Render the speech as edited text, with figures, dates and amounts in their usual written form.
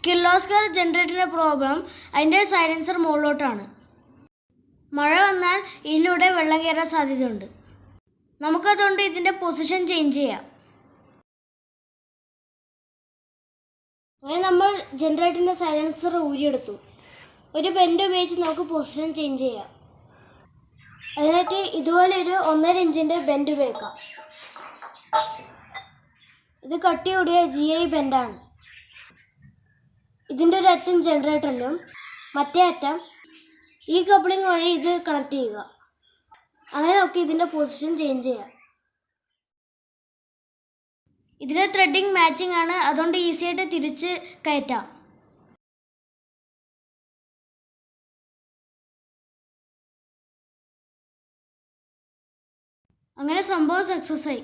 Kirloskar ജനറേറ്ററിൻ്റെ problem അതിൻ്റെ silencer മുകളിലോട്ടാണ്. മഴ വന്നാൽ ഇതിലൂടെ വെള്ളം കയറാൻ സാധ്യതയുണ്ട്. നമുക്കതുകൊണ്ട് ഇതിൻ്റെ പൊസിഷൻ ചേഞ്ച് ചെയ്യാം. അങ്ങനെ നമ്മൾ ജനറേറ്ററിൻ്റെ സൈലൻസർ ഊരിയെടുത്തു. ഒരു ബെൻഡ് ഉപയോഗിച്ച് നമുക്ക് പൊസിഷൻ ചേഞ്ച് ചെയ്യാം. അതിനായിട്ട് ഇതുപോലെ ഒരു 1.5 ഇഞ്ചിൻ്റെ ബെൻഡ് ഉപയോഗിക്കാം. ഇത് കട്ടി കൂടിയ GI ബെൻഡാണ്. ഇതിൻ്റെ ഒരു അറ്റം ജനറേറ്ററിലും മറ്റേ അറ്റം ഈ കപ്ലിംഗ് വഴി ഇത് കണക്ട് ചെയ്യുക. അങ്ങനെ നമുക്ക് ഇതിൻ്റെ പൊസിഷൻ ചേഞ്ച് ചെയ്യാം. ഇതിൻ്റെ ത്രെഡിങ് മാച്ചിങ് ആണ്, അതുകൊണ്ട് ഈസി ആയിട്ട് തിരിച്ച് കയറ്റാം. അങ്ങനെ സംഭവം സക്സസ് ആയി.